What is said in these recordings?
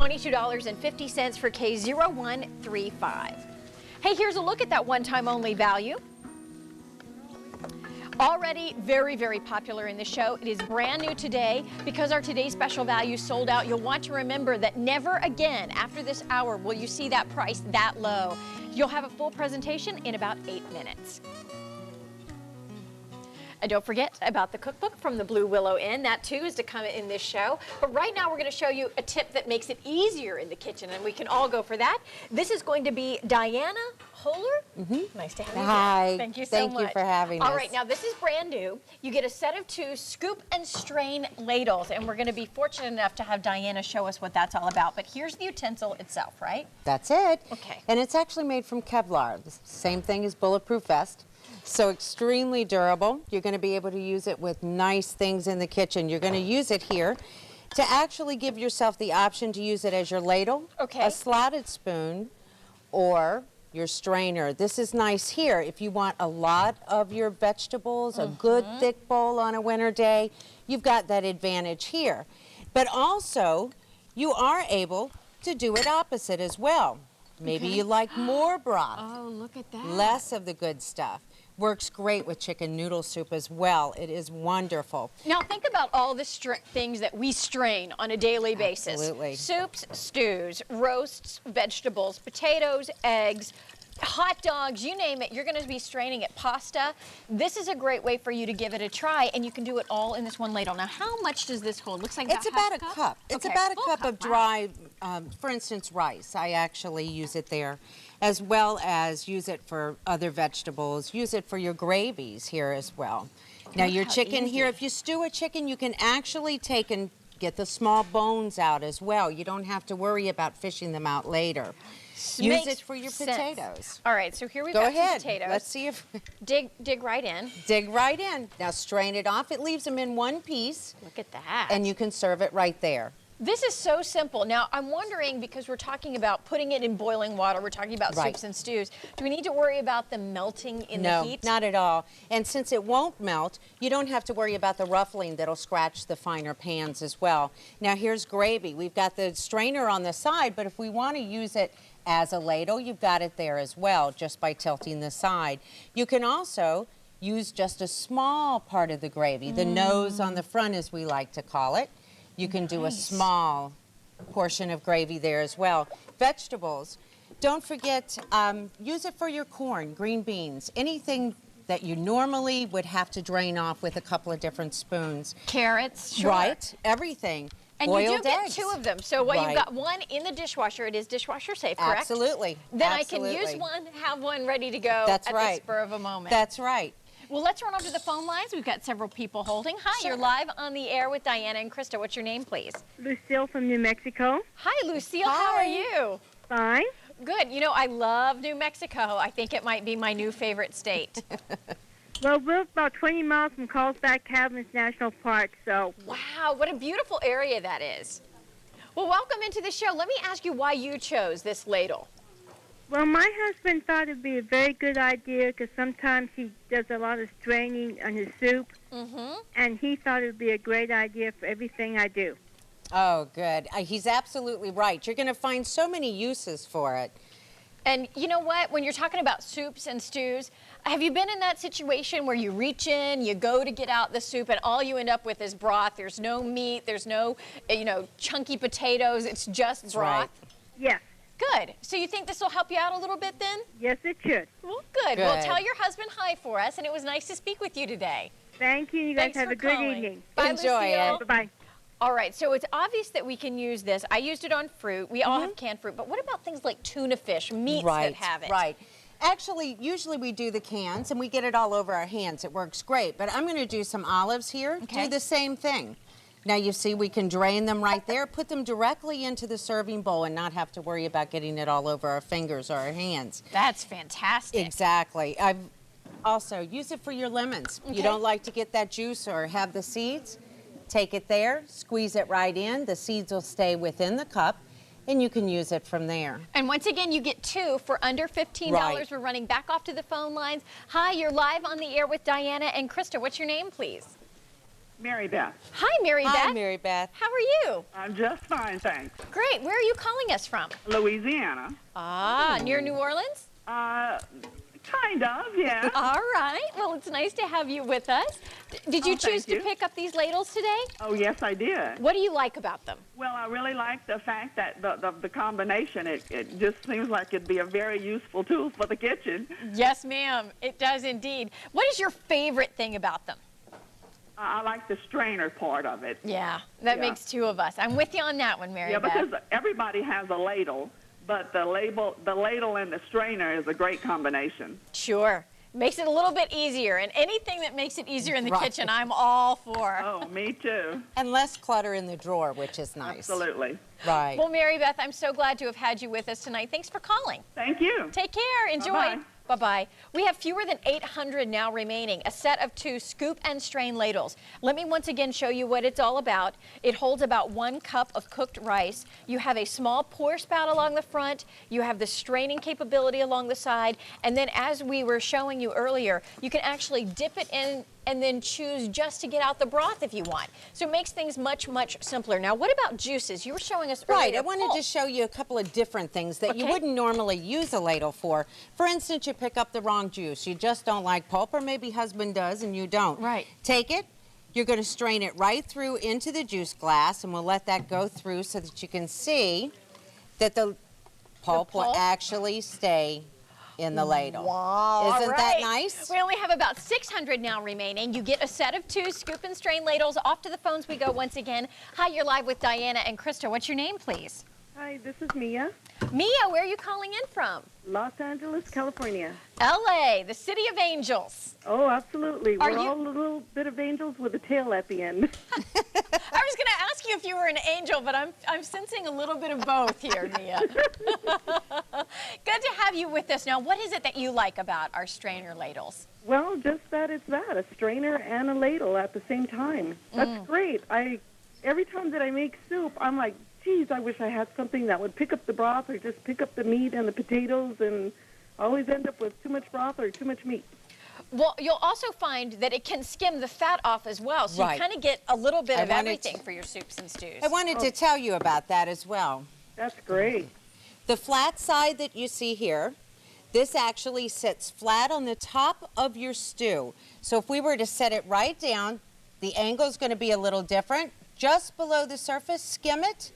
$22.50 for K0135. Hey, here's a look at that one-time only value. Already very, very popular in the show. It is brand new today. Because our today's special value sold out, you'll want to remember that never again after this hour will you see that price that low. You'll have a full presentation in about 8 minutes. And don't forget about the cookbook from the Blue Willow Inn. That too is to come in this show. But right now we're going to show you a tip that makes it easier in the kitchen, and we can all go for that. This is going to be Diana Holler. Nice to have you. Hi. Thank you so much. Thank you for having us. All right, now this is brand new. You get a set of 2 scoop and strain ladles, and we're going to be fortunate enough to have Diana show us what that's all about. But here's the utensil itself, right? That's it. Okay. And it's actually made from Kevlar. The same thing as bulletproof vest. So extremely durable. You're going to be able to use it with nice things in the kitchen. You're going to use it here to actually give yourself the option to use it as your ladle, a slotted spoon, or your strainer. This is nice here if you want a lot of your vegetables, a good thick bowl on a winter day. You've got that advantage here. But also, you are able to do it opposite as well. Maybe you like more broth. Oh, look at that. Less of the good stuff. Works great with chicken noodle soup as well. It is wonderful. Now think about all the things that we strain on a daily basis. Absolutely. Soups, stews, roasts, vegetables, potatoes, eggs, hot dogs, you name it, you're going to be straining it. Pasta. This is a great way for you to give it a try, and you can do it all in this one ladle. Now, how much does this hold? Looks like it's about a cup. It's about a cup of dry, for instance, rice. I actually use it there, as well as use it for other vegetables. Use it for your gravies here as well. Now, your chicken here, if you stew a chicken, you can actually take and get the small bones out as well. You don't have to worry about fishing them out later. Use it for your potatoes. All right, so here we've got some potatoes. Let's see if... dig right in. Dig right in. Now strain it off. It leaves them in one piece. Look at that. And you can serve it right there. This is so simple. Now, I'm wondering, because we're talking about putting it in boiling water, we're talking about soups and stews, do we need to worry about them melting in the heat? No, not at all. And since it won't melt, you don't have to worry about the ruffling that'll scratch the finer pans as well. Now, here's gravy. We've got the strainer on the side, but if we want to use it as a ladle, you've got it there as well, just by tilting the side. You can also use just a small part of the gravy, the nose on the front, as we like to call it. You can do a small portion of gravy there as well. Vegetables, don't forget, use it for your corn, green beans, anything that you normally would have to drain off with a couple of different spoons. Carrots, sure. Right, everything. And boiled you do get eggs. 2 of them. So what you've got one in the dishwasher. It is dishwasher safe, correct? Absolutely. Then I can use one, have one ready to go at the spur of a moment. That's right. Well, let's run over to the phone lines. We've got several people holding. Hi, you're live on the air with Diana and Krista. What's your name, please? Lucille from New Mexico. Hi, Lucille. How are you? Fine. Good. You know, I love New Mexico. I think it might be my new favorite state. Well, we're about 20 miles from Carlsbad Caverns National Park, so... Wow, what a beautiful area that is. Well, welcome into the show. Let me ask you why you chose this ladle. Well, my husband thought it would be a very good idea because sometimes he does a lot of straining on his soup, and he thought it would be a great idea for everything I do. Oh, good. He's absolutely right. You're going to find so many uses for it. And you know what? When you're talking about soups and stews, have you been in that situation where you reach in, you go to get out the soup, and all you end up with is broth? There's no meat, there's no, chunky potatoes. It's just broth. Right. Yes. Good. So you think this will help you out a little bit then? Yes, it should. Well, good. Well, tell your husband hi for us, and it was nice to speak with you today. Thank you. You guys have a good evening. Bye, Enjoy Lucille. it. Bye-bye. All right, so it's obvious that we can use this. I used it on fruit. We all have canned fruit. But what about things like tuna fish, meats that have it? Right. Actually, usually we do the cans, and we get it all over our hands. It works great. But I'm going to do some olives here. Okay. Do the same thing. Now, you see, we can drain them right there, put them directly into the serving bowl and not have to worry about getting it all over our fingers or our hands. That's fantastic. Exactly. I've also use it for your lemons. Okay. You don't like to get that juice or have the seeds? Take it there, squeeze it right in. The seeds will stay within the cup, and you can use it from there. And once again, you get 2 for under $15. Right. We're running back off to the phone lines. Hi, you're live on the air with Diana and Krista. What's your name, please? Mary Beth. Hi, Mary Beth. Hi, Mary Beth. How are you? I'm just fine, thanks. Great. Where are you calling us from? Louisiana. Ah, near New Orleans? Kind of, yeah. All right. Well, it's nice to have you with us. Did you choose to pick up these ladles today? Oh, yes, I did. What do you like about them? Well, I really like the fact that the combination, it just seems like it'd be a very useful tool for the kitchen. Yes, ma'am. It does indeed. What is your favorite thing about them? I like the strainer part of it. Yeah, that makes two of us. I'm with you on that one, Mary Beth. Yeah, because everybody has a ladle, but the ladle and the strainer is a great combination. Sure. Makes it a little bit easier, and anything that makes it easier in the kitchen, I'm all for. Oh, me too. And less clutter in the drawer, which is nice. Absolutely. Right. Well, Mary Beth, I'm so glad to have had you with us tonight. Thanks for calling. Thank you. Take care. Enjoy. Bye-bye. Bye-bye. We have fewer than 800 now remaining, a set of 2 scoop and strain ladles. Let me once again show you what it's all about. It holds about 1 cup of cooked rice. You have a small pour spout along the front. You have the straining capability along the side. And then as we were showing you earlier, you can actually dip it in and then choose just to get out the broth if you want. So it makes things much, much simpler. Now, what about juices? You were showing us earlier. Right, I wanted to show you a couple of different things that you wouldn't normally use a ladle for. For instance, you pick up the wrong juice. You just don't like pulp, or maybe husband does and you don't. Right. Take it. You're going to strain it right through into the juice glass, and we'll let that go through so that you can see that the pulp will actually stay in the ladle. Wow. Isn't that nice? We only have about 600 now remaining. You get a set of 2 scoop and strain ladles. Off to the phones we go once again. Hi, you're live with Diana and Krista. What's your name, please? Hi, this is Mia. Mia, where are you calling in from? Los Angeles, California. LA, the city of angels. Oh, absolutely. Are We're you- all a little bit of angels with a tail at the end. I was going to ask you if you were an angel, but I'm sensing a little bit of both here, Mia. Good to have you with us. Now, what is it that you like about our strainer ladles? Well, just that it's that, a strainer and a ladle at the same time. That's great. Every time that I make soup, I'm like, geez, I wish I had something that would pick up the broth or just pick up the meat and the potatoes, and I always end up with too much broth or too much meat. Well, you'll also find that it can skim the fat off as well, so you kind of get a little bit of everything for your soups and stews. I wanted to tell you about that as well. That's great. The flat side that you see here, this actually sits flat on the top of your stew. So if we were to set it right down, the angle is going to be a little different. Just below the surface, skim it,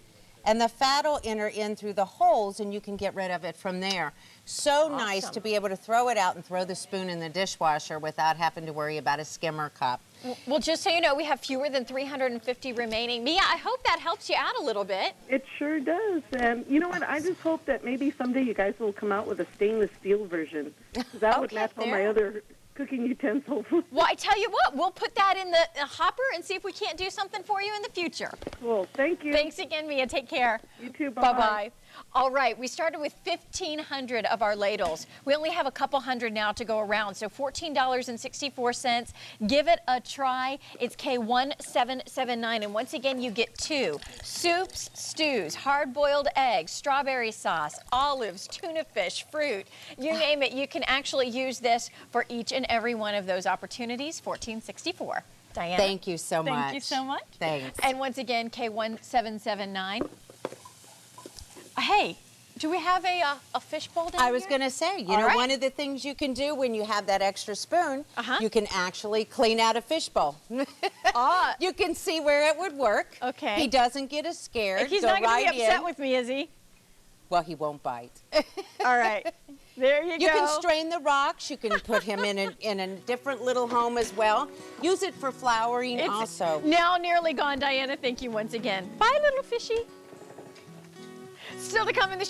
and the fat will enter in through the holes, and you can get rid of it from there. So nice to be able to throw it out and throw the spoon in the dishwasher without having to worry about a skimmer cup. Well, just so you know, we have fewer than 350 remaining. Mia, I hope that helps you out a little bit. It sure does. And you know what? I just hope that maybe someday you guys will come out with a stainless steel version. 'Cause that would match all my other cooking utensils. Well, I tell you what, we'll put that in the hopper and see if we can't do something for you in the future. Cool. Thank you. Thanks again, Mia. Take care. You too. Bye-bye. Bye-bye. All right, we started with 1,500 of our ladles. We only have a couple hundred now to go around, so $14.64. Give it a try. It's K1779, and once again, you get 2 soups, stews, hard-boiled eggs, strawberry sauce, olives, tuna fish, fruit. You name it, you can actually use this for each and every one of those opportunities. $14.64. Diana? Thank you so much. Thank you so much. Thanks. And once again, K1779. Hey, do we have a fishbowl down I was here? going to say, you know, one of the things you can do when you have that extra spoon, you can actually clean out a fishbowl. You can see where it would work. Okay. He doesn't get as scared. He's Go not going to right be upset in. with me, is he? Well, he won't bite. All right. There you go. You can strain the rocks. You can put him in a different little home as well. Use it for flouring also. Now nearly gone, Diana. Thank you once again. Bye, little fishy. Still to come in the show.